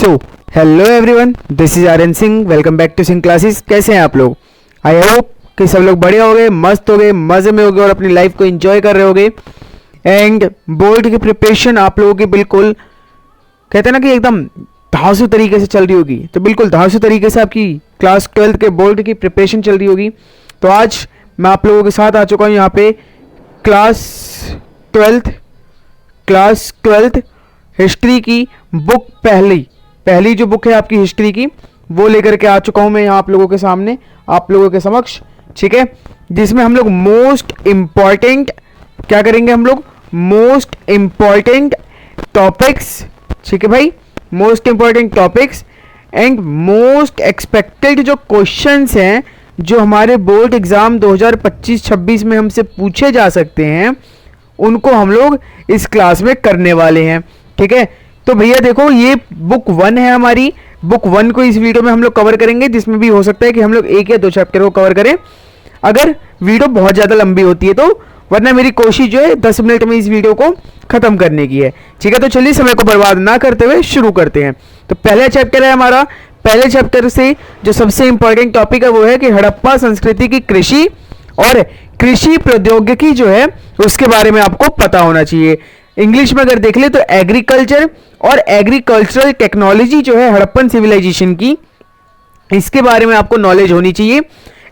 So hello everyone, this is Aryan Singh. Welcome back to Singh classes. कैसे हैं आप लोग? आई होप कि सब लोग बढ़िया हो गए, मस्त हो गए, मजे में हो गए और अपनी लाइफ को एंजॉय कर रहे होगे। एंड बोर्ड की प्रिपरेशन आप लोगों की बिल्कुल कहते हैं ना कि एकदम धांसू तरीके से चल रही होगी, तो बिल्कुल धांसू तरीके से आपकी क्लास 12th के बोर्ड की प्रिपरेशन चल रही होगी। तो आज मैं आप लोगों के साथ आ चुका हूँ यहाँ पे क्लास 12th हिस्ट्री की बुक, पहली जो बुक है आपकी हिस्ट्री की, वो लेकर के आ चुका हूं मैं यहाँ आप लोगों के सामने, आप लोगों के समक्ष, ठीक है। जिसमें हम लोग मोस्ट इंपॉर्टेंट क्या करेंगे, हम लोग मोस्ट इंपॉर्टेंट टॉपिक्स, ठीक है भाई, most important topics and most expected जो क्वेश्चंस हैं जो हमारे बोर्ड एग्जाम 2025-26 में हमसे पूछे जा सकते हैं, उनको हम लोग इस क्लास में करने वाले हैं, ठीक है। तो भैया देखो, ये बुक 1 है हमारी। बुक 1 को इस वीडियो में हम लोग कवर करेंगे, जिसमें भी हो सकता है कि हम लोग 1 या 2 चैप्टर को कवर करें अगर वीडियो बहुत ज़्यादा लंबी होती है तो, वरना मेरी कोशिश जो है 10 मिनट में इस वीडियो को खत्म करने की है, ठीक है। तो चलिए समय को बर्बाद ना करते हुए शुरू करते हैं। तो पहला चैप्टर है हमारा। पहले चैप्टर से जो सबसे इंपॉर्टेंट टॉपिक है वो है कि हड़प्पा संस्कृति की कृषि और कृषि प्रौद्योगिकी जो है उसके बारे में आपको पता होना चाहिए। इंग्लिश में अगर देख ले तो एग्रीकल्चर और एग्रीकल्चरल टेक्नोलॉजी जो है हड़प्पन सिविलाइजेशन की, इसके बारे में आपको नॉलेज होनी चाहिए।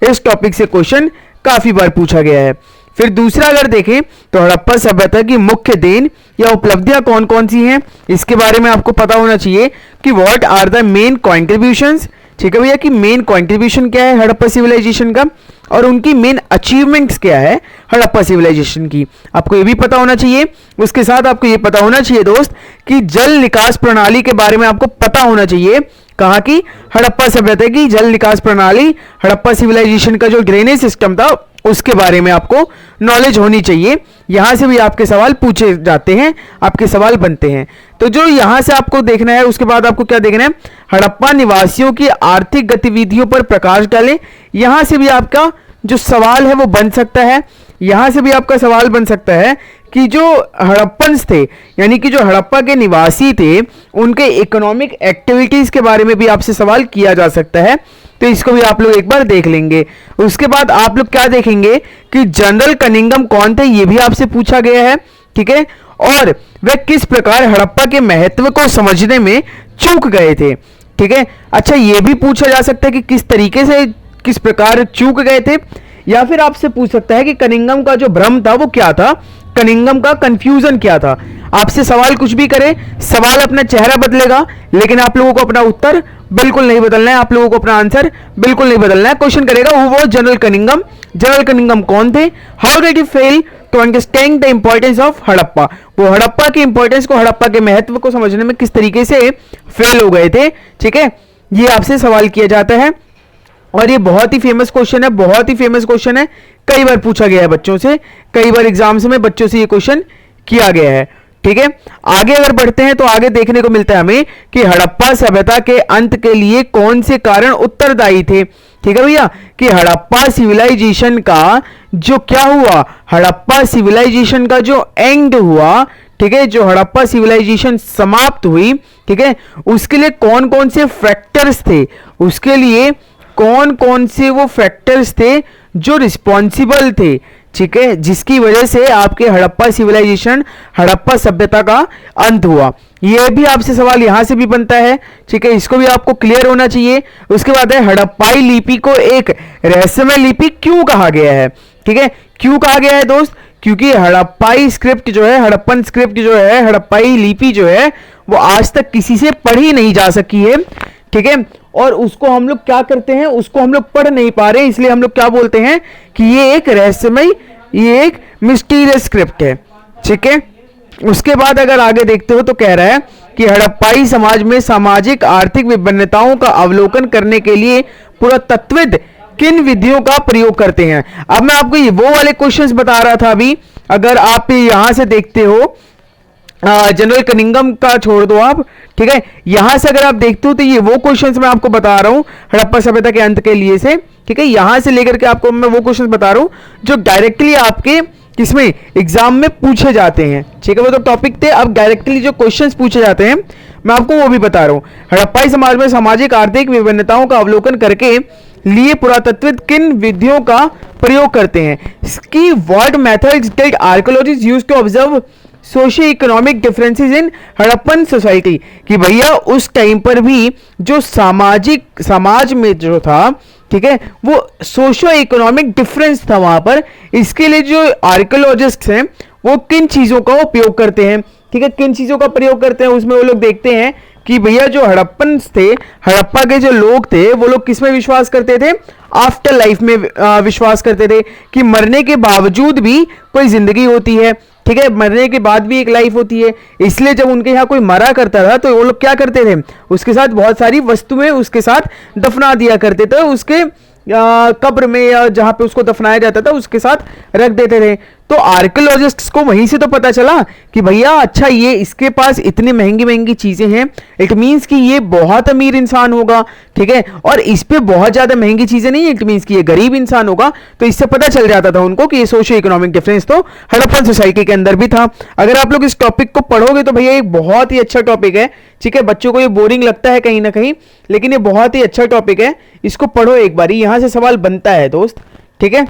इस टॉपिक से क्वेश्चन काफी बार पूछा गया है। फिर दूसरा अगर देखें तो हड़प्पा सभ्यता की मुख्य देन या उपलब्धियां कौन कौन सी हैं, इसके बारे में आपको पता होना चाहिए कि what are the main contributions, ठीक है भैया, कि मेन कॉन्ट्रीब्यूशन क्या है हड़प्पा सिविलाइजेशन का और उनकी मेन अचीवमेंट्स क्या है हड़प्पा सिविलाइजेशन की, आपको ये भी पता होना चाहिए। उसके साथ आपको ये पता होना चाहिए दोस्त कि जल निकास प्रणाली के बारे में आपको पता होना चाहिए। कहाँ की? हड़प्पा सभ्यता की जल निकास प्रणाली, हड़प्पा सिविलाइजेशन का जो ड्रेनेज सिस्टम था उसके बारे में आपको नॉलेज होनी चाहिए। यहां से भी आपके सवाल पूछे जाते हैं, आपके सवाल बनते हैं। तो जो यहां से आपको देखना है, उसके बाद आपको क्या देखना है, हड़प्पा निवासियों की आर्थिक गतिविधियों पर प्रकाश डालें। यहां से भी आपका जो सवाल है वो बन सकता है। यहां से भी आपका सवाल बन सकता है कि जो हड़प्पन्स थे, यानी कि जो हड़प्पा के निवासी थे, उनके इकोनॉमिक एक्टिविटीज के बारे में भी आपसे सवाल किया जा सकता है। तो इसको भी आप लोग एक बार देख लेंगे। उसके बाद आप लोग क्या देखेंगे कि जनरल कनिंघम कौन थे, ये भी आपसे पूछा गया है, ठीक है। और वे किस प्रकार हड़प्पा के महत्व को समझने में चूक गए थे, ठीक है। अच्छा, ये भी पूछा जा सकता है कि किस तरीके से, किस प्रकार चूक गए थे। या फिर आपसे पूछ सकता है कि कनिंघम का जो भ्रम था वो क्या था, कनिंघम का कंफ्यूजन क्या था। आपसे सवाल कुछ भी करे, सवाल अपना चेहरा बदलेगा, लेकिन आप लोगों को अपना उत्तर बिल्कुल नहीं बदलना है, आप लोगों को अपना आंसर बिल्कुल नहीं बदलना है। क्वेश्चन करेगा वो जनरल कनिंघम कौन थे, how did he fail to understand the importance of Harappa, वो हड़प्पा की इंपॉर्टेंस को, हड़प्पा के महत्व को समझने में किस तरीके से फेल हो गए थे, ठीक है। ये आपसे सवाल किया जाता है और ये बहुत ही फेमस क्वेश्चन है, बहुत ही फेमस क्वेश्चन है। कई बार पूछा गया है बच्चों से, कई बार एग्जाम्स में बच्चों से ये क्वेश्चन किया गया है, ठीक है। आगे अगर बढ़ते हैं तो आगे देखने को मिलता है हमें कि हड़प्पा सभ्यता के अंत के लिए कौन से कारण उत्तरदायी थे, ठीक है भैया, कि हड़प्पा सिविलाइजेशन का जो क्या हुआ, हड़प्पा सिविलाइजेशन का जो एंड हुआ, ठीक है, जो हड़प्पा सिविलाइजेशन समाप्त हुई, ठीक है, उसके लिए कौन कौन से फैक्टर्स थे, उसके लिए कौन कौन से वो फैक्टर्स थे जो रिस्पॉन्सिबल थे, ठीक है, जिसकी वजह से आपके हड़प्पा सिविलाइजेशन, हड़प्पा सभ्यता का अंत हुआ। ये भी आपसे सवाल यहां से भी बनता है, ठीक है, इसको भी आपको क्लियर होना चाहिए। उसके बाद है हड़प्पाई लिपि को एक रहस्यमय लिपि क्यों कहा गया है, ठीक है, क्यों कहा गया है दोस्त, क्योंकि हड़प्पाई स्क्रिप्ट जो है, हड़प्पन स्क्रिप्ट जो है, हड़प्पाई लिपि जो है वो आज तक किसी से पढ़ी नहीं जा सकी है, ठीक है। और उसको हम लोग क्या करते हैं, उसको हम लोग पढ़ नहीं पा रहे, इसलिए हम लोग क्या बोलते हैं कि ये एक रहस्यमय, ये एक मिस्टीरियस स्क्रिप्ट है, ठीक है। उसके बाद अगर आगे देखते हो तो कह रहा है कि हड़प्पाई समाज में सामाजिक आर्थिक विभिन्नताओं का अवलोकन करने के लिए पुरातत्वविद किन विधियों का प्रयोग करते हैं। अब मैं आपको ये वो वाले क्वेश्चंस बता रहा था अभी, अगर आप यहां से देखते हो, जनरल कनिंघम का छोड़ दो आप, ठीक है, यहां से अगर आप देखते हो तो ये वो क्वेश्चंस मैं आपको बता रहा हूं हड़प्पा सभ्यता के अंत के लिए से, ठीक है, यहां से लेकर के आपको मैं वो क्वेश्चंस बता रहा हूं जो डायरेक्टली आपके किसमें, एग्जाम में पूछे जाते हैं। ठीक है, वो तो टॉपिक थे। अब डायरेक्टली जो क्वेश्चंस पूछे जाते हैं मैं आपको वो भी बता रहा हूं। हड़प्पाई समाज में सामाजिक आर्थिक विभिन्नताओं का अवलोकन करके लिए पुरातत्वविद किन विधियों का प्रयोग करते हैं? की what methods did archaeologists use to observe socio economic differences in Harappan society? कि भैया उस टाइम पर भी जो समाज में जो था, ठीक है, वो सोशियो इकोनॉमिक डिफरेंस था वहां पर। इसके लिए जो आर्कियोलॉजिस्ट हैं वो किन चीजों का उपयोग करते हैं, ठीक है, किन चीजों का प्रयोग करते हैं, उसमें वो लोग देखते हैं कि भैया जो हड़प्पन थे, हड़प्पा के जो लोग थे, वो लोग किस में विश्वास करते थे? आफ्टर लाइफ में विश्वास करते थे कि मरने के बावजूद भी कोई जिंदगी होती है। ठीक है, मरने के बाद भी एक लाइफ होती है। इसलिए जब उनके यहाँ कोई मरा करता था तो वो लोग क्या करते थे? उसके साथ बहुत सारी वस्तुएं उसके साथ दफना दिया करते थे, उसके कब्र में या जहां पे उसको दफनाया जाता था उसके साथ रख देते थे। तो आर्कियोलॉजिस्ट्स को वहीं से तो पता चला कि भैया अच्छा ये इसके पास इतनी महंगी महंगी चीजें हैं, इट मींस कि ये बहुत अमीर इंसान होगा। ठीक है, और इस पे बहुत ज्यादा महंगी चीजें नहीं, इट मींस कि ये गरीब इंसान होगा। तो इससे पता चल जाता था उनको कि ये सोशियो इकोनॉमिक डिफरेंस तो हड़प्पन सोसाइटी के अंदर भी था। अगर आप लोग इस टॉपिक को पढ़ोगे तो भैया एक बहुत ही अच्छा टॉपिक है। ठीक है, बच्चों को ये बोरिंग लगता है कहीं ना कहीं, लेकिन ये बहुत ही अच्छा टॉपिक है, इसको पढ़ो एक बार, यहां से सवाल बनता है दोस्त। ठीक है,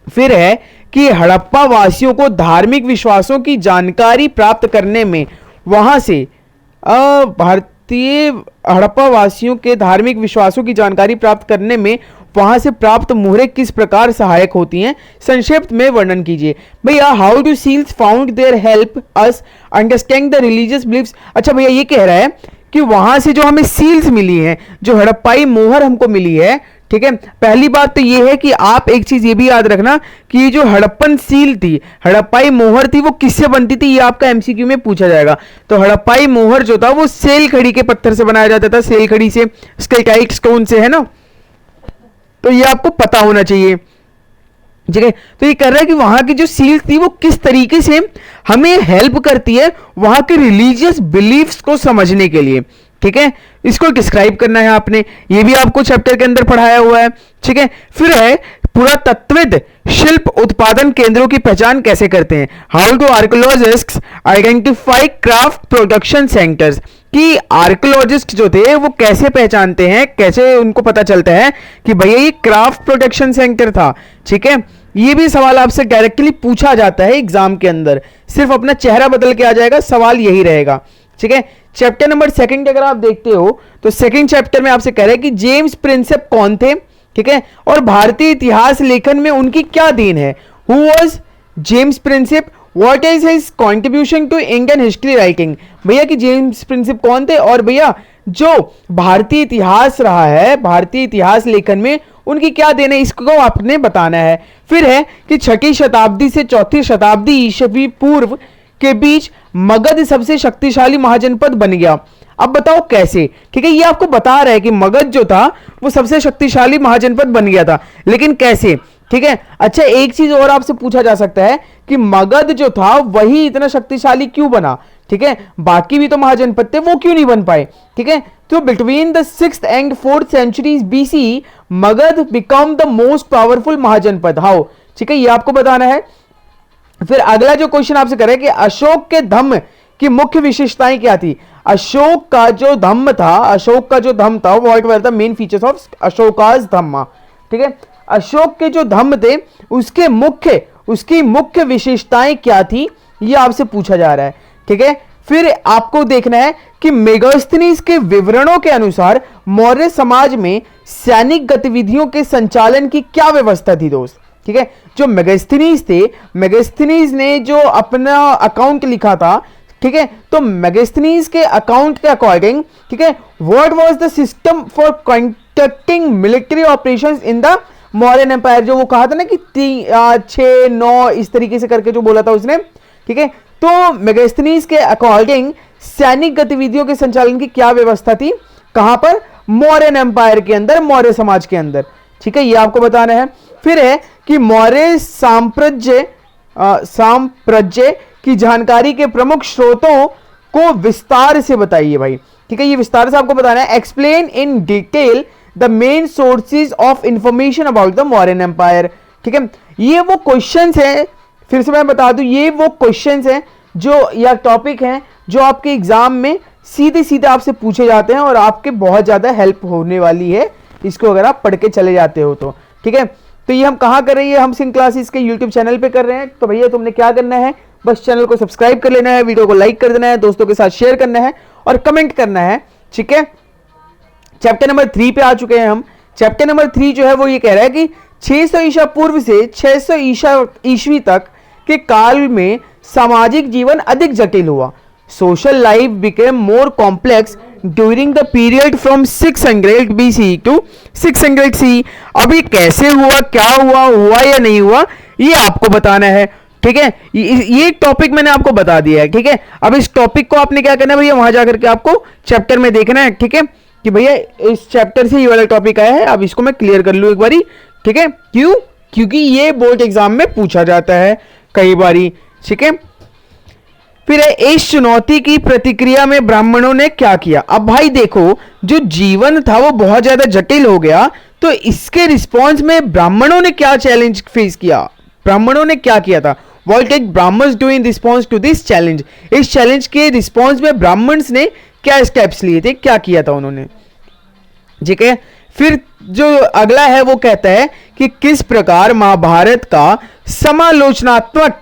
फिर है कि हड़प्पा वासियों को धार्मिक विश्वासों की जानकारी प्राप्त करने में वहां से भारतीय हड़प्पा वासियों के धार्मिक विश्वासों की जानकारी प्राप्त करने में वहां से प्राप्त मुहरें किस प्रकार सहायक होती हैं? संक्षिप्त में वर्णन कीजिए। भैया how do seals found there help us understand the religious beliefs. अच्छा भैया ये कह रहा है कि वहां से जो हमें सील्स मिली हैं, जो हड़प्पाई मोहर हमको मिली है, ठीक है, पहली बात तो ये है कि आप एक चीज ये भी याद रखना कि ये जो हड़प्पन सील थी, हड़प्पाई मोहर थी, वो किससे बनती थी? ये आपका एमसीक्यू में पूछा जाएगा। तो हड़प्पाई मोहर जो था वो सेल खड़ी के पत्थर से बनाया जाता था, सेल खड़ी से, स्केटाइट स्टोन से, है ना। तो ये आपको पता होना चाहिए। ठीक है, तो ये कर रहा है कि वहां की जो सील थी वो किस तरीके से हमें हेल्प करती है वहां के रिलीजियस बिलीफ्स को समझने के लिए। ठीक है, इसको डिस्क्राइब करना है आपने, ये भी आपको चैप्टर के अंदर पढ़ाया हुआ है। ठीक है, फिर है पुरातत्वविद शिल्प उत्पादन केंद्रों की पहचान कैसे करते हैं? How do archaeologists identify craft production centres? कि आर्कियोलॉजिस्ट जो थे वो कैसे पहचानते हैं, कैसे उनको पता चलता है कि भैया ये क्राफ्ट प्रोडक्शन सेंटर था। ठीक है, ये भी सवाल आपसे डायरेक्टली पूछा जाता है एग्जाम के अंदर, सिर्फ अपना चेहरा बदल के आ जाएगा, सवाल यही रहेगा। ठीक है, चैप्टर नंबर 2 अगर आप देखते हो तो 2 चैप्टर में आपसे कह रहे हैं कि जेम्स प्रिंसेप कौन थे, ठीक है, और भारतीय इतिहास लेखन में उनकी क्या देन है? Who was James Prinsep, what is his contribution to Indian history writing? भैया कि जेम्स प्रिंसेप कौन थे, और भैया जो भारतीय इतिहास रहा है, भारतीय इतिहास लेखन में उनकी क्या देन है, इसको आपने बताना है। फिर है कि 6ठी शताब्दी से 4ठी शताब्दी ईसवी पूर्व के बीच मगध सबसे शक्तिशाली महाजनपद बन गया। अब बताओ कैसे? ठीक है, ये आपको बता रहा है कि मगध जो था वो सबसे शक्तिशाली महाजनपद बन गया था, लेकिन कैसे? ठीक है, अच्छा एक चीज और आपसे पूछा जा सकता है कि मगध जो था वही इतना शक्तिशाली क्यों बना? ठीक है, बाकी भी तो महाजनपद थे, वो क्यों नहीं बन पाए? ठीक है, तो between the 6th and 4th centuries BC Magadha become the most powerful Mahajanapada. How? ठीक है, ये आपको बताना है। फिर अगला जो क्वेश्चन आपसे करे कि अशोक के धम्म की मुख्य विशेषताएं क्या थी? अशोक का जो धम्म था, what were the main features of Ashoka's Dhamma? ठीक है, अशोक के जो धम्म थे उसकी मुख्य विशेषताएं क्या थी, ये आपसे पूछा जा रहा है। ठीक है, फिर आपको देखना है कि मेगास्थनीज के विवरणों के अनुसार मौर्य समाज में सैनिक गतिविधियों के संचालन की क्या व्यवस्था थी दोस्त? ठीक है, जो मेगास्थनीज थे, मेगास्थनीज ने जो अपना अकाउंट लिखा था, ठीक है, तो मेगास्थनीज के अकाउंट के अकॉर्डिंग, ठीक है, what was the system for conducting military operations in the Mauryan empire? जो वो कहा था ना कि 6, 9 इस तरीके से करके जो बोला था उसने। ठीक है, तो मेगास्थनीज के अकॉर्डिंग सैनिक गतिविधियों के संचालन की क्या व्यवस्था थी? कहां पर? मौर्यन एम्पायर के अंदर, मौर्य समाज के अंदर। ठीक है, ये आपको बताना है। फिर है कि मौर्य साम्राज्य की जानकारी के प्रमुख स्रोतों को विस्तार से बताइए भाई। ठीक है, ये विस्तार से आपको बताना है। Explain in detail the main sources of information about the Mauryan empire. ठीक है, ये वो क्वेश्चंस हैं फिर से मैं बता दूं, ये वो क्वेश्चंस हैं जो या टॉपिक हैं जो आपके एग्जाम में सीधे सीधे आपसे पूछे जाते हैं और आपके बहुत ज़्यादा हेल्प होने वाली है इसको अगर आप पढ़ के चले जाते हो तो। ठीक है, तो ये हम कहाँ कर रही है, हम सिंह क्लासेस के यूट्यूब चैनल पे कर रहे हैं। तो भैया तुमने क्या करना है, बस चैनल को सब्सक्राइब कर लेना है, वीडियो को लाइक कर देना है, दोस्तों के साथ शेयर करना है और कमेंट करना है। ठीक है, चैप्टर नंबर 3 पे आ चुके हैं हम। चैप्टर नंबर 3 जो है वो ये कह रहा है कि 600 ईसा पूर्व से 600 ईस्वी तक के काल में सामाजिक जीवन अधिक जटिल हुआ। Social life became more complex during the period from 600 BC to 600 CE। अभी कैसे हुआ, क्या हुआ, हुआ या नहीं हुआ, ये आपको बताना है। ठीक है, ये टॉपिक मैंने आपको बता दिया है। ठीक है, अब इस टॉपिक को आपने क्या करना है भैया, वहां जाकर के आपको चैप्टर में देखना है। ठीक है, कि भैया इस चैप्टर से ये वाला टॉपिक आया है, अब इसको मैं क्लियर कर लूं एक बारी। ठीक है, क्यों, क्योंकि ये बोर्ड एग्जाम में पूछा जाता है कई बारी। ठीक है, फिर इस चुनौती की प्रतिक्रिया में ब्राह्मणों ने क्या किया। अब भाई देखो, जो जीवन था वो बहुत ज्यादा जटिल हो गया, तो इसके रिस्पॉन्स में ब्राह्मणों ने क्या चैलेंज फेस किया, ब्राह्मणों ने क्या किया था। What did Brahmins do in response to this challenge? इस चैलेंज के रिस्पॉन्स में ब्राह्मण्स ने क्या स्टेप्स लिए थे, क्या किया था उन्होंने। ठीक है, फिर जो अगला है वो कहता है कि किस प्रकार महाभारत का समालोचनात्मक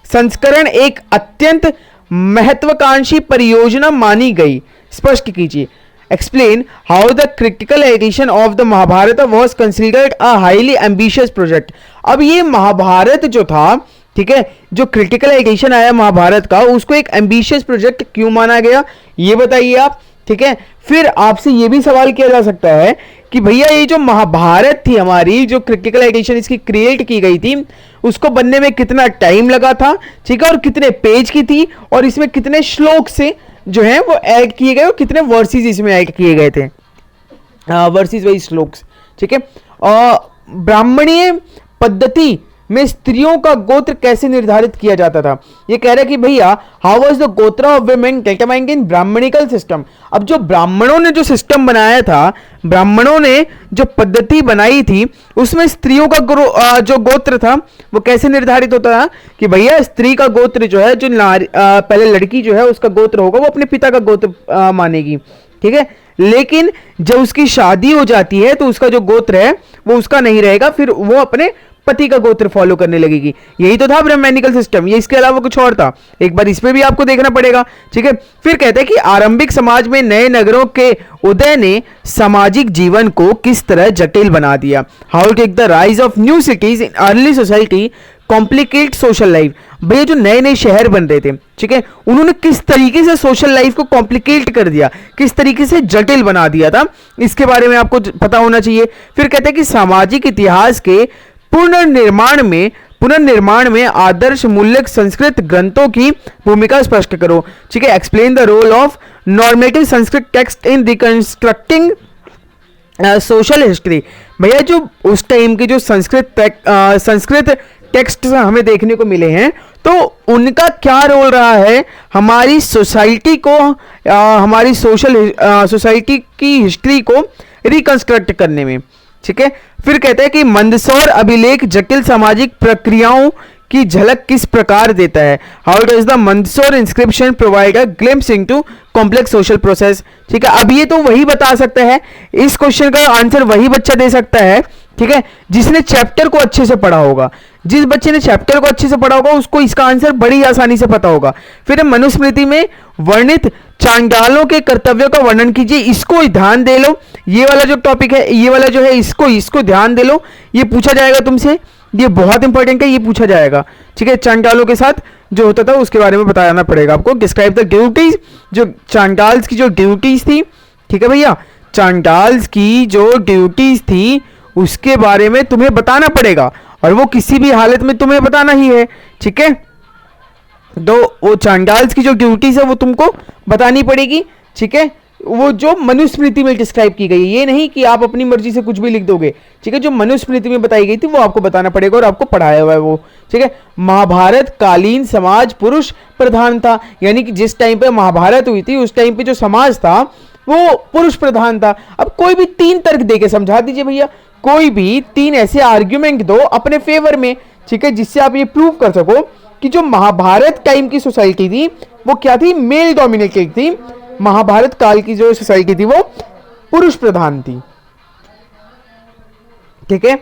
संस्करण एक अत्यंत महत्वाकांक्षी परियोजना मानी गई, स्पष्ट कीजिए। Explain how the critical edition of the Mahabharata was considered a highly ambitious project. अब ये महाभारत जो था, ठीक है, जो क्रिटिकल एडिशन आया महाभारत का, उसको एक एम्बिशियस प्रोजेक्ट क्यों माना गया, ये बताइए आप। ठीक है, फिर आपसे ये भी सवाल किया जा सकता है कि भैया ये जो महाभारत थी हमारी, जो क्रिटिकल एडिशन इसकी क्रिएट की गई थी, उसको बनने में कितना टाइम लगा था। ठीक है, और कितने पेज की थी, और इसमें कितने श्लोक से जो है वो ऐड किए गए, और कितने वर्सेस इसमें ऐड किए गए थे, वर्सेस वाइज श्लोक्स। ठीक है, ब्राह्मणीय पद्धति में स्त्रियों का गोत्र कैसे निर्धारित किया जाता था। ये कह रहा है कि भैया how was the gotra of women determined in Brahmanical system. अब जो ब्राह्मणों ने जो सिस्टम बनाया था, ब्राह्मणों ने जो पद्धति बनाई थी, उसमें स्त्रियों का जो गोत्र था वो कैसे निर्धारित होता था कि भैया स्त्री का गोत्र जो है, जो पहले लड़की जो है उसका गोत्र होगा वो अपने पिता का गोत्र मानेगी। ठीक है, लेकिन जब उसकी शादी हो जाती है तो उसका जो गोत्र है वो उसका नहीं रहेगा, फिर वो अपने पति का गोत्र फॉलो करने लगेगी। यही तो था ब्राह्मणिकल सिस्टम, ये इसके अलावा कुछ और था, एक बार इस पे भी आपको देखना पड़ेगा। ठीक है, फिर कहते हैं कि आरंभिक समाज में नए नगरों के उदय ने सामाजिक जीवन को किस तरह जटिल बना दिया। How take the rise of new cities in early society complicate social life. भैया जो नए नए शहर बन रहे थे, ठीक है, उन्होंने किस तरीके से सोशल लाइफ को कॉम्प्लिकेट कर दिया, किस तरीके से जटिल बना दिया था, इसके बारे में आपको पता होना चाहिए। फिर कहते हैं कि सामाजिक इतिहास के पुनर्निर्माण में आदर्श मूल्य संस्कृत ग्रंथों की भूमिका स्पष्ट करो। ठीक है, explain the role of normative Sanskrit text in reconstructing social history. भैया जो उस टाइम के जो संस्कृत टेक्स्ट हमें देखने को मिले हैं, तो उनका क्या रोल रहा है हमारी सोसाइटी को, हमारी सोसाइटी की हिस्ट्री को रिकंस्ट्रक्ट करने में। ठीक है, फिर कहते हैं कि मंदसौर अभिलेख जटिल सामाजिक प्रक्रियाओं की झलक किस प्रकार देता है। How does the Mandsaur inscription provide a glimpse into complex social process. ठीक है, अब ये तो वही बता सकता है, इस क्वेश्चन का आंसर वही बच्चा दे सकता है, ठीक है, जिसने चैप्टर को अच्छे से पढ़ा होगा। जिस बच्चे ने चैप्टर को अच्छे से पढ़ा होगा उसको इसका आंसर बड़ी आसानी से पता होगा। फिर मनुस्मृति में वर्णित चांडालों के कर्तव्यों का वर्णन कीजिए, इसको ध्यान दे लो। ये वाला जो टॉपिक है, ये वाला जो है, इसको ध्यान दे लो, ये पूछा जाएगा तुमसे, ये बहुत इंपॉर्टेंट है, ये पूछा जाएगा। ठीक है, चांडालों के साथ जो होता था उसके बारे में बताना पड़ेगा आपको। डिस्क्राइब द ड्यूटीज, जो चांडाल्स की जो ड्यूटीज थी, ठीक है भैया, चांडाल्स की जो ड्यूटीज थी उसके बारे में तुम्हें बताना पड़ेगा, और वो किसी भी हालत में तुम्हें बताना ही है। ठीक है, तो वो चांडाल्स की जो ड्यूटीज है वो तुमको बतानी पड़ेगी। ठीक है, वो जो मनुस्मृति में डिस्क्राइब की गई है, ये नहीं कि आप अपनी मर्जी से कुछ भी लिख दोगे। ठीक है, जो मनुस्मृति में बताई गई थी वो आपको बताना पड़ेगा, और आपको पढ़ाया हुआ है वो। ठीक है, महाभारत कालीन समाज पुरुष प्रधान था, यानी कि जिस टाइम पे महाभारत हुई थी उस टाइम पे जो समाज था वो पुरुष प्रधान था। अब कोई भी 3 तर्क देके समझा दीजिए भैया, कोई भी 3 ऐसे आर्ग्यूमेंट दो अपने फेवर में, ठीक है, जिससे आप ये प्रूव कर सको कि जो महाभारत टाइम की सोसाइटी थी वो क्या थी, मेल डोमिनेटेड थी। महाभारत काल की जो सोसाइटी थी वो पुरुष प्रधान थी। ठीक है,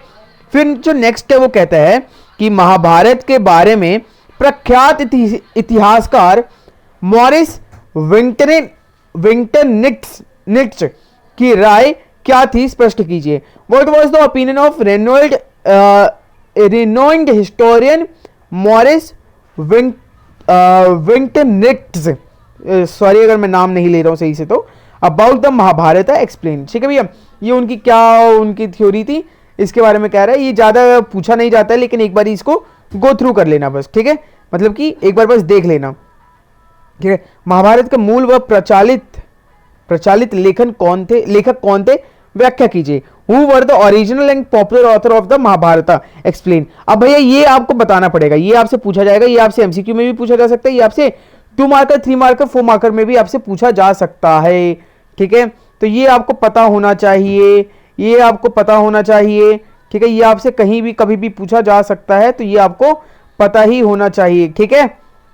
फिर जो नेक्स्ट है वो कहता है कि महाभारत के बारे में प्रख्यात इतिहासकार मॉरिस विंटरनिट्स की राय क्या थी, स्पष्ट कीजिए। What was the opinion of renowned historian Maurice Winternitz, sorry अगर मैं नाम नहीं ले रहा हूं सही से, तो अबाउट द महाभारत एक्सप्लेन। ठीक है भैया, ये उनकी क्या उनकी थ्योरी थी इसके बारे में कह रहा है। ये ज्यादा पूछा नहीं जाता है, लेकिन एक बार इसको गो थ्रू कर लेना बस। ठीक है, मतलब कि एक बार बस देख लेना। ठीक है, महाभारत का मूल व प्रचलित लेखक कौन थे, व्याख्या कीजिए। Who were the original and popular author of the Mahabharata explain. अब भैया ये आपको बताना पड़ेगा, ये आपसे पूछा जाएगा, ये आपसे एमसीक्यू में भी पूछा जा सकता है, ये आपसे 2 मार्कर 3 मार्कर 4 मार्कर में भी आपसे पूछा जा सकता है। ठीक है, तो ये आपको पता होना चाहिए, ये आपको पता होना चाहिए। ठीक है, ये आपसे कहीं भी कभी भी पूछा जा सकता है, तो ये आपको पता ही होना चाहिए। ठीक है,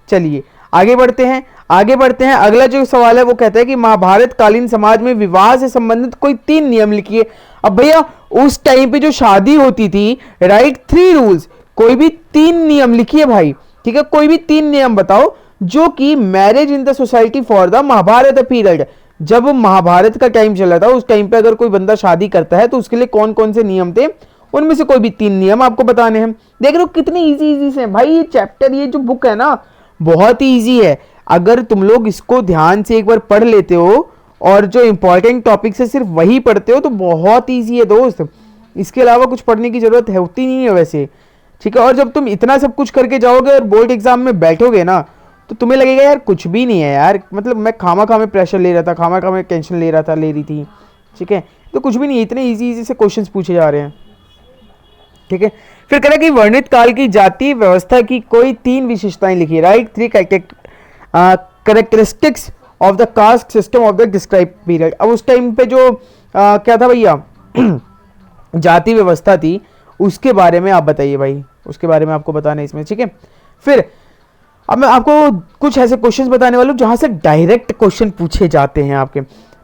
चलिए आगे बढ़ते हैं। अगला जो सवाल है वो कहता है कि महाभारत कालीन समाज में विवाह से संबंधित कोई 3 नियम लिखिए। अब भैया उस टाइम पे जो शादी होती थी, राइट, 3 रूल्स, कोई भी 3 नियम लिखिए भाई। ठीक है, कोई भी 3 नियम बताओ जो कि marriage in the society for the Mahabharata period, जब महाभारत का टाइम चल रहा था उस टाइम पे अगर कोई बंदा शादी करता है तो उसके लिए कौन कौन से नियम थे, उनमें से कोई भी 3 नियम आपको बताने हैं। देख रहे हो कितने इजी से भाई, ये चैप्टर, ये जो बुक है ना बहुत ही इजी है। अगर तुम लोग इसको ध्यान से एक बार पढ़ लेते हो और जो इंपॉर्टेंट टॉपिक है सिर्फ वही पढ़ते हो तो बहुत इजी है दोस्त, इसके अलावा कुछ पढ़ने की जरूरत है होती नहीं है वैसे। ठीक है, और जब तुम इतना सब कुछ करके जाओगे और बोर्ड एग्जाम में बैठोगे ना तो तुम्हें लगेगा यार कुछ भी नहीं है यार, मतलब मैं खामा में प्रेशर ले रहा था, खामा में टेंशन ले रही थी। ठीक है, तो कुछ भी नहीं, इतने इजी से क्वेश्चंस पूछे जा रहे हैं। ठीक है, फिर कह रहा है कि वर्णित काल की जाति व्यवस्था की कोई 3 विशेषताएं लिखी, right, 3 characteristics of the caste system of the describe period. अब उस टाइम पे जो क्या था भैया जाति व्यवस्था थी, उसके बारे में आप बताइए भाई, उसके बारे में आपको बताना है इसमें। ठीक है, फिर अब मैं आपको कुछ ऐसे क्वेश्चंस बताने वाला हूं जहां से डायरेक्ट क्वेश्चन पूछे जाते हैं आपके।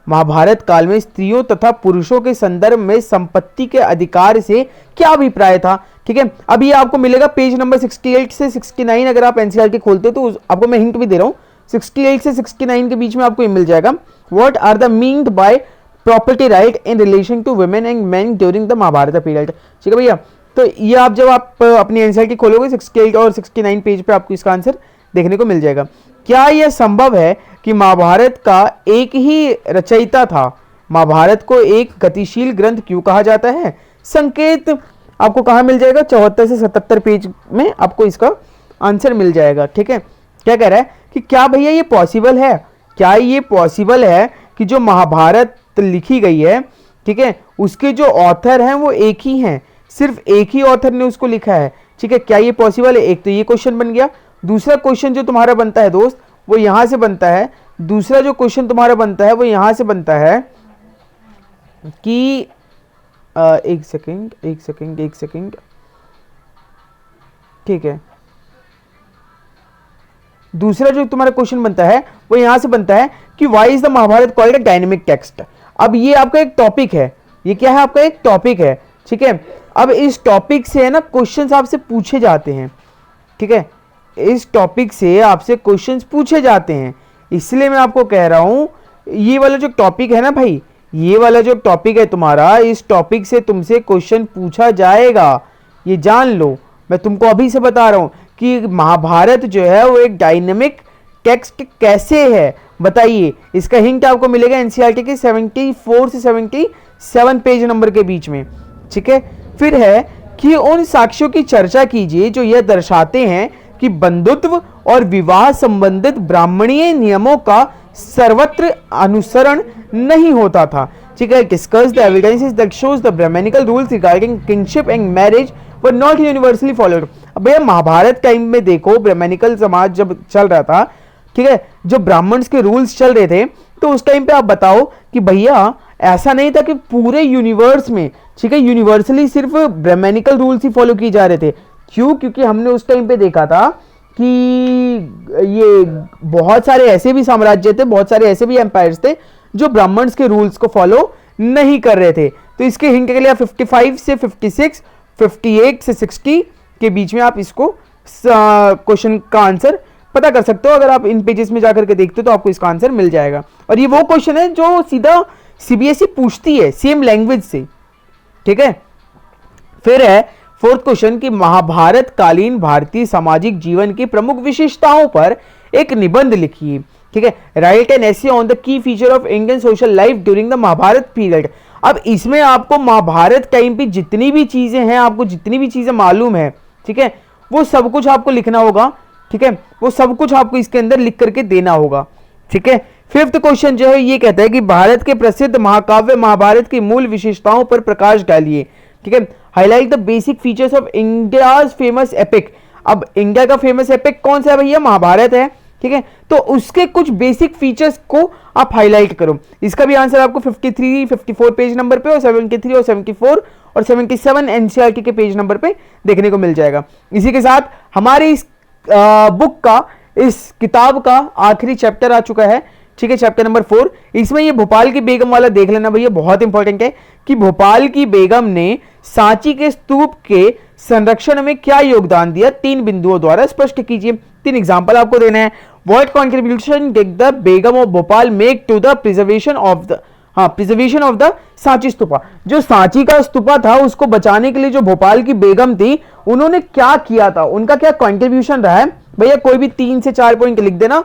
महाभारत काल में स्त्रियों तथा पुरुषों के संदर्भ में संपत्ति के अधिकार से क्या अभिप्राय था। ठीक है, अब ये आपको मिलेगा पेज नंबर 68 से 69। अगर आप एनसीईआरटी खोलते हो तो आपको मैं हिंट भी दे रहा हूँ, 68 से 69 के बीच में आपको ये मिल जाएगा। What are the meant by property right in relation to women and men during the Mahabharata period. ठीक है भैया, तो ये आप जब आप अपनी एनसीईआरटी खोलोगे 68 और 69 पेज पे आपको इसका आंसर देखने को मिल जाएगा। क्या यह संभव है कि महाभारत का एक ही रचयिता था? महाभारत को एक गतिशील ग्रंथ क्यों कहा जाता है? संकेत आपको कहाँ मिल जाएगा, 74 से 77 पेज में आपको इसका आंसर मिल जाएगा। ठीक है, क्या कह रहा है कि क्या भैया ये पॉसिबल है, क्या ये पॉसिबल है कि जो महाभारत लिखी गई है, ठीक है, उसके जो ऑथर हैं वो एक ही हैं, सिर्फ एक ही ऑथर ने उसको लिखा है। ठीक है, क्या ये पॉसिबल है? एक तो ये क्वेश्चन बन गया। दूसरा क्वेश्चन जो तुम्हारा बनता है दोस्त वो यहां से बनता है, दूसरा जो क्वेश्चन तुम्हारा बनता है वो यहां से बनता है कि एक सेकंड, ठीक है, दूसरा जो तुम्हारा क्वेश्चन बनता है वो यहां से बनता है कि why is the Mahabharata called a dynamic text. अब ये आपका एक टॉपिक है, ये क्या है, आपका एक टॉपिक है। ठीक है, अब इस टॉपिक से है ना क्वेश्चंस आपसे पूछे जाते हैं। ठीक है, इस टॉपिक से आपसे क्वेश्चंस पूछे जाते हैं, इसलिए मैं आपको कह रहा हूं ये वाला जो टॉपिक है ना भाई, ये वाला जो टॉपिक है तुम्हारा, इस टॉपिक से तुमसे क्वेश्चन पूछा जाएगा, ये जान लो। मैं तुमको अभी से बता रहा हूं कि महाभारत जो है वो एक डायनेमिक टेक्स्ट कैसे है, बताइए। इसका हिंट आपको मिलेगा एनसीईआरटी के 74 से 77 पेज नंबर के बीच में। ठीक है, फिर है कि उन साक्ष्यों की चर्चा कीजिए जो यह दर्शाते हैं कि बंधुत्व और विवाह संबंधित ब्राह्मणीय नियमों का सर्वत्र अनुसरण नहीं होता था। ठीक है, discuss the evidences that shows the Brahmanical rules regarding kingship and marriage were not universally followed. अब भैया महाभारत टाइम में देखो, ब्राह्मणिकल समाज जब चल रहा था, ठीक है, जो ब्राह्मण्स के रूल्स चल रहे थे, तो उस टाइम पे आप बताओ कि भैया ऐसा नहीं था कि पूरे यूनिवर्स में, ठीक है, यूनिवर्सली सिर्फ ब्राह्मणिकल रूल्स ही फॉलो किए जा रहे थे। क्यों? क्योंकि हमने उस टाइम पे देखा था कि ये बहुत सारे ऐसे भी साम्राज्य थे, बहुत सारे ऐसे भी एम्पायर्स थे जो ब्राह्मण्स के रूल्स को फॉलो नहीं कर रहे थे। तो इसके हिंट के लिए आप 55 से 56, 58 से 60 के बीच में आप इसको क्वेश्चन का आंसर पता कर सकते हो। अगर आप इन पेजेस में जाकर के देखते हो तो आपको इसका आंसर मिल जाएगा। और ये वो क्वेश्चन है जो सीधा सीबीएसई पूछती है सेम लैंग्वेज से, ठीक है। फिर है फोर्थ क्वेश्चन कि महाभारत कालीन भारतीय सामाजिक जीवन की प्रमुख विशेषताओं पर एक निबंध लिखिए, ठीक है। Write an essay on the key feature of Indian social life during the Mahabharata period. अब इसमें आपको महाभारत टाइम पे जितनी भी चीजें हैं, आपको जितनी भी चीजें मालूम है, ठीक है, वो सब कुछ आपको लिखना होगा, ठीक है। वो सब कुछ आपको इसके अंदर लिख करके देना होगा, ठीक है। फिफ्थ क्वेश्चन जो है ये कहता है कि भारत के प्रसिद्ध महाकाव्य महाभारत की मूल विशेषताओं पर प्रकाश डालिए, ठीक है। Highlight the basic features of India's famous epic. अब इंडिया का फेमस एपिक कौन सा है भैया? महाभारत है, ठीक है। तो उसके कुछ बेसिक फीचर्स को आप हाईलाइट करो। इसका भी आंसर आपको 53, 54 पेज नंबर पे और 73 और 74 और 77 एनसीईआरटी के पेज नंबर पे देखने को मिल जाएगा। इसी के साथ हमारे इस बुक का, इस किताब का आखिरी चैप्टर आ चुका है, ठीक है, चैप्टर नंबर 4। इसमें ये भोपाल की बेगम वाला देख लेना भैया, बहुत इंपॉर्टेंट है कि भोपाल की बेगम ने सांची के स्तूप के संरक्षण में क्या योगदान दिया, 3 बिंदुओं द्वारा स्पष्ट कीजिए। 3 एग्जांपल आपको देना है। What contribution did the begum of Bhopal make to the preservation of the Sanchi stupa. जो सांची का स्तूपा था उसको बचाने के लिए जो भोपाल की बेगम थी उन्होंने क्या किया था, उनका क्या कंट्रीब्यूशन रहा है भैया? कोई भी 3 से 4 पॉइंट लिख देना,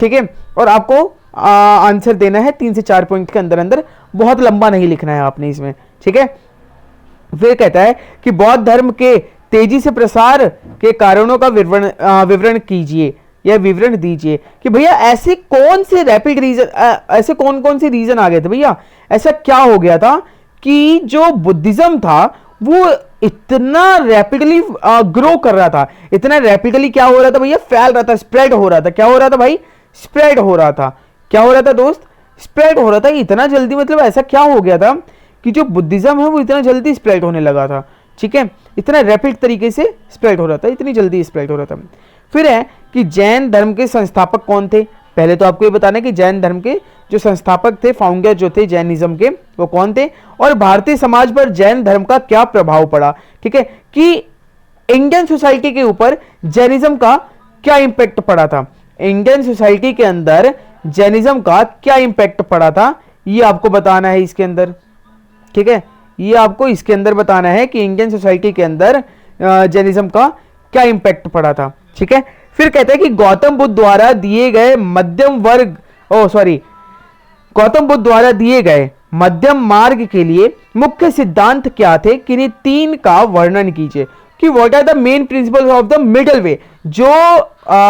ठीक है। और आपको आंसर देना है 3 से 4 पॉइंट के अंदर अंदर, बहुत लंबा नहीं लिखना है आपने इसमें, ठीक है। फिर कहता है कि बौद्ध धर्म के तेजी से प्रसार के कारणों का विवरण कीजिए या विवरण दीजिए कि भैया ऐसे कौन से रैपिड रीजन, ऐसे कौन कौन से रीजन आ गए थे भैया, ऐसा क्या हो गया था कि जो बुद्धिज्म था वो इतना रैपिडली ग्रो कर रहा था, इतना रैपिडली क्या हो रहा था भैया? फैल रहा था, स्प्रेड हो रहा था। क्या हो रहा था भाई? स्प्रेड हो रहा था। क्या हो रहा था दोस्त? स्प्रेड हो रहा था इतना जल्दी। मतलब ऐसा क्या हो गया था कि जो बुद्धिज्म है वो इतना जल्दी स्प्रेड होने लगा था, ठीक है, इतना रैपिड तरीके से स्प्रेड हो रहा था, इतनी जल्दी स्प्रेड हो रहा था। फिर है कि जैन धर्म के संस्थापक कौन थे? पहले तो आपको ये बताना है कि जैन धर्म के जो संस्थापक थे, फाउंडर जो थे जैनिज्म के, वो कौन थे, और भारतीय समाज पर जैन धर्म का क्या प्रभाव पड़ा, ठीक है, कि इंडियन सोसाइटी के ऊपर जैनिज्म का क्या इंपैक्ट पड़ा था, इंडियन सोसाइटी के अंदर जैनिज्म का क्या इंपैक्ट पड़ा था, ये आपको बताना है इसके अंदर, ठीक है। ये आपको इसके अंदर बताना है कि इंडियन सोसाइटी के अंदर जैनिज्म का क्या इंपैक्ट पड़ा था, ठीक है। फिर कहते हैं कि गौतम बुद्ध द्वारा दिए गए गौतम बुद्ध द्वारा दिए गए मध्यम मार्ग के लिए मुख्य सिद्धांत क्या थे? किन्हीं 3 का वर्णन कीजिए कि what are the main principles of the middle way. जो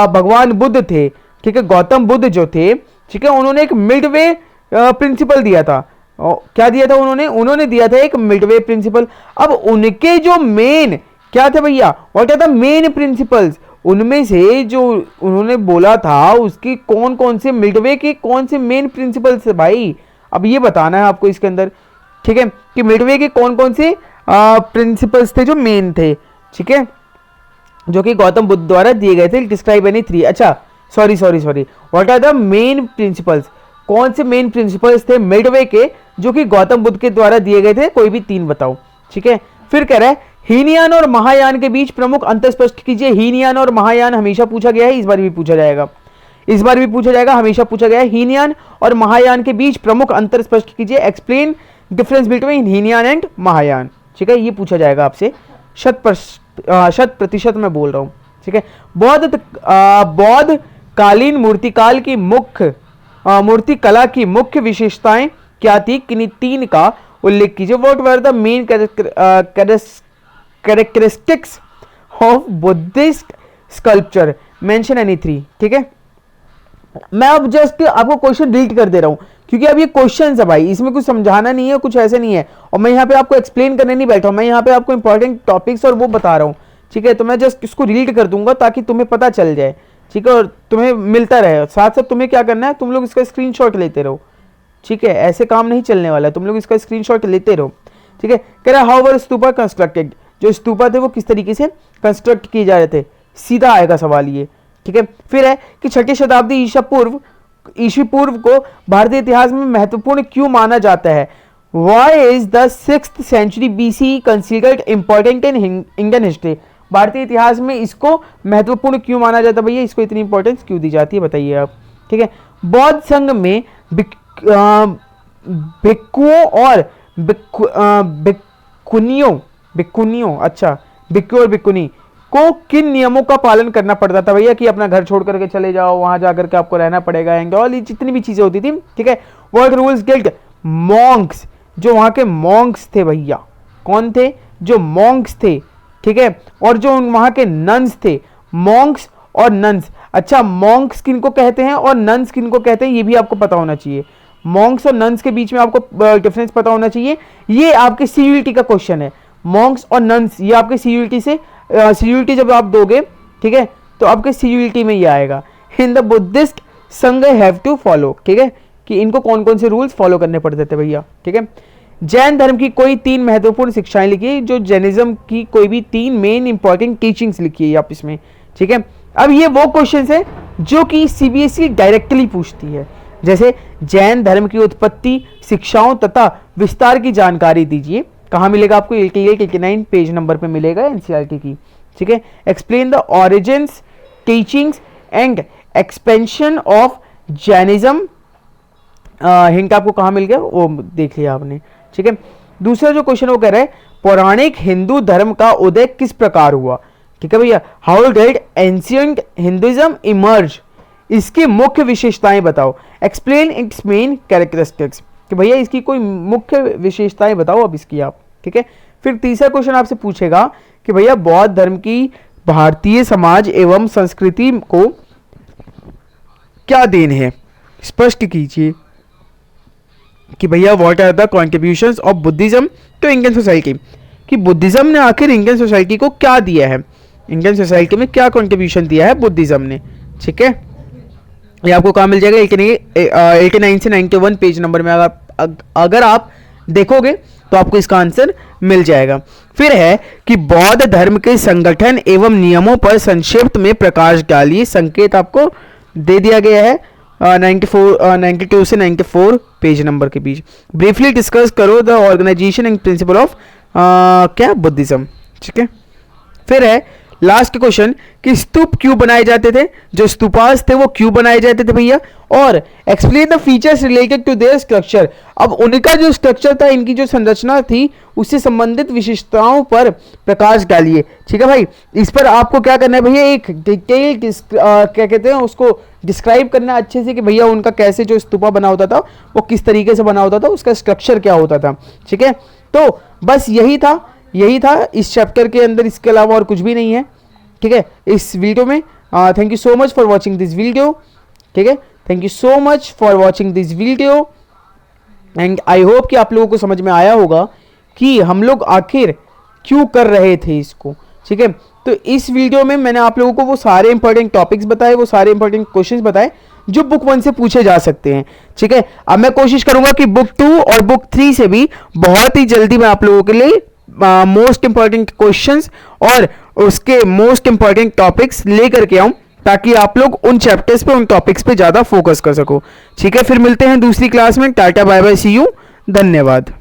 भगवान बुद्ध थे, ठीक है, गौतम बुद्ध जो थे, ठीक है, उन्होंने एक मिड वे प्रिंसिपल दिया था। क्या दिया था उन्होंने दिया था एक मिडवे प्रिंसिपल। अब उनके जो मेन क्या थे भैया, what are the main principles, उनमें से जो उन्होंने बोला था उसकी कौन कौन से मिडवे के कौन से मेन प्रिंसिपल्स थे भाई, अब ये बताना है आपको इसके अंदर, ठीक है, कि मिडवे के कौन कौन से प्रिंसिपल्स थे जो मेन थे, ठीक है, जो कि गौतम बुद्ध द्वारा दिए गए थे। डिस्क्राइब एनी 3, अच्छा sorry what are the main principles, कौन से मेन प्रिंसिपल्स थे मिडवे के जो कि गौतम बुद्ध के द्वारा दिए गए थे, कोई भी 3 बताओ, ठीक है। फिर कह रहा है हीनयान और महायान के बीच प्रमुख अंतर स्पष्ट कीजिए। हीनयान और महायान हमेशा पूछा गया है, इस बार भी पूछा जाएगा, हमेशा पूछा गया है। हीनयान और महायान के बीच प्रमुख अंतर स्पष्ट कीजिए। Explain difference between Hinayana and Mahayana, ठीक है, ये पूछा जाएगा आपसे, 100% मैं बोल रहा हूं, ठीक है। बौद्ध कालीन मूर्तिकाल की मूर्ति कला की मुख्य विशेषताएं क्या थी? किन्हीं 3 का उल्लेख कीजिए। What were the main characteristics of Buddhist sculpture, mention any 3, ठीक है। मैं अब जस्ट आपको क्वेश्चन रीड कर दे रहा हूं क्योंकि अब ये क्वेश्चन है भाई, इसमें कुछ समझाना नहीं है, कुछ ऐसे नहीं है, और मैं यहाँ पे आपको एक्सप्लेन करने नहीं बैठा हूं, मैं यहाँ पे आपको इंपॉर्टेंट टॉपिक्स और वो बता रहा हूँ, ठीक है। तो मैं जस्ट इसको रीड कर दूंगा ताकि तुम्हें पता चल जाए, ठीक है, और तुम्हें मिलता रहे। साथ साथ तुम्हें क्या करना है, तुम लोग इसका स्क्रीनशॉट लेते रहो, ठीक है, ऐसे काम नहीं चलने वाला है, तुम लोग इसका स्क्रीनशॉट लेते रहो, ठीक है। कह रहा हाउ वर स्तूपा कंस्ट्रक्टेड, जो स्तूपा थे वो किस तरीके से कंस्ट्रक्ट किए जा रहे थे, सीधा आएगा सवाल ये, ठीक है। फिर है कि 6ठी शताब्दी ईस्वी पूर्व को भारतीय इतिहास में महत्वपूर्ण क्यों माना जाता है? Why is the 6th century BC considered important in Indian history? भारतीय इतिहास में इसको महत्वपूर्ण क्यों माना जाता है भैया, इसको इतनी इंपॉर्टेंस क्यों दी जाती है, बताइए आप, ठीक है। बौद्ध संघ में भिक्खुओं और भिक्खुनियों अच्छा भिक्खु और भिक्खुनी को किन नियमों का पालन करना पड़ता था भैया, कि अपना घर छोड़ करके चले जाओ, वहां जाकर के आपको रहना पड़ेगा, एंड ऑल जितनी भी चीजें होती थी, ठीक है। व्हाट रूल्स गिल्ड मॉन्क्स, जो वहां के मॉन्क्स थे भैया, कौन थे, जो मॉन्क्स थे, ठीक है, और जो वहां के नन्स थे, मॉन्क्स और नन्स। अच्छा, मॉन्क्स किनको कहते हैं और नन्स किनको कहते हैं ये भी आपको पता होना चाहिए, मॉन्क्स और नन्स के बीच में आपको डिफरेंस पता होना चाहिए। ये आपके सीयूईटी का क्वेश्चन है, मॉन्क्स और नन्स, ये आपके सीयूईटी से सीयूईटी जब आप दोगे, ठीक है, तो आपके सीयूईटी में ये आएगा। इन द बुद्धिस्ट संघ हैव टू फॉलो, ठीक है, कि इनको कौन कौन से रूल्स फॉलो करने पड़ते थे भैया, ठीक है। जैन धर्म की कोई 3 महत्वपूर्ण शिक्षाएं लिखी, जो जैनिज्म की कोई भी 3 मेन इंपॉर्टेंट टीचिंग्स लिखी है आप इसमें, ठीक है। अब ये वो क्वेश्चन है जो कि सीबीएसई डायरेक्टली पूछती है, जैसे जैन धर्म की उत्पत्ति, शिक्षाओं तथा विस्तार की जानकारी दीजिए। कहाँ मिलेगा आपको, 88 89 पेज नंबर पे मिलेगा एनसीईआरटी की, ठीक है। Explain the origins, teachings and expansion of Jainism, hint आपको कहाँ मिल गया वो देख लिया आपने, ठीक है। दूसरा जो क्वेश्चन वो कह रहा है, पौराणिक हिंदू धर्म का उदय किस प्रकार हुआ, ठीक है भैया। How did ancient Hinduism emerge, इसकी मुख्य विशेषताएं बताओ। एक्सप्लेन इट्स मेन कैरेक्टरिस्टिक्स, कि भैया इसकी कोई मुख्य विशेषताएं बताओ अब इसकी आप, ठीक है। फिर तीसरा क्वेश्चन आपसे पूछेगा कि भैया बौद्ध धर्म की भारतीय समाज एवं संस्कृति को क्या देन है, स्पष्ट कीजिए कि भैया what are the contributions of Buddhism to Indian society, कि बुद्धिज्म ने आखिर इंडियन सोसाइटी को क्या दिया है, इंडियन सोसाइटी में क्या कंट्रीब्यूशन दिया है बुद्धिज्म ने, ठीक है। ये आपको कहाँ मिल जाएगा, 89 से 91 पेज नंबर में अगर आप देखोगे तो आपको इसका आंसर मिल जाएगा। फिर है कि बौद्ध धर्म के संगठन एवं नियमों पर संक्षिप्त में प्रकाश डालिए। संकेत आपको दे दिया गया है 92 से 94 पेज नंबर के बीच। ब्रीफली डिस्कस करो the organisation and principle of क्या बुद्धिज्म, ठीक है। फिर है लास्ट क्वेश्चन कि स्तूप क्यों बनाए जाते थे, जो स्तूपास थे वो क्यों बनाए जाते थे भैया, और explain the features related to their structure. अब उनका जो स्ट्रक्चर था, इनकी जो संरचना थी, उससे संबंधित विशेषताओं पर प्रकाश डालिए, ठीक है भाई। इस पर आपको क्या करना है भैया, एक डिटेल क्या कहते हैं उसको डिस्क्राइब करना अच्छे से, कि भैया उनका कैसे जो स्तूपा बना होता था वो किस तरीके से बना होता था, उसका स्ट्रक्चर क्या होता था, ठीक है। तो बस यही था इस चैप्टर के अंदर, इसके अलावा और कुछ भी नहीं है, ठीक है, इस वीडियो में। Thank you so much for watching this video, ठीक है, thank you so much for watching this video, and I hope कि आप लोगों को समझ में आया होगा कि हम लोग आखिर क्यों कर रहे थे इसको, ठीक है। तो इस वीडियो में मैंने आप लोगों को वो सारे इंपॉर्टेंट टॉपिक्स बताए, वो सारे इंपॉर्टेंट क्वेश्चंस बताए जो बुक 1 से पूछे जा सकते हैं, ठीक है। अब मैं कोशिश करूंगा कि बुक 2 और बुक 3 से भी बहुत ही जल्दी मैं आप लोगों के लिए मोस्ट इंपॉर्टेंट क्वेश्चंस और उसके मोस्ट इंपॉर्टेंट टॉपिक्स लेकर के आऊं, ताकि आप लोग उन चैप्टर्स पे, उन टॉपिक्स पे ज्यादा फोकस कर सको, ठीक है। फिर मिलते हैं दूसरी क्लास में। टाटा बाय बाय, सी यू, धन्यवाद।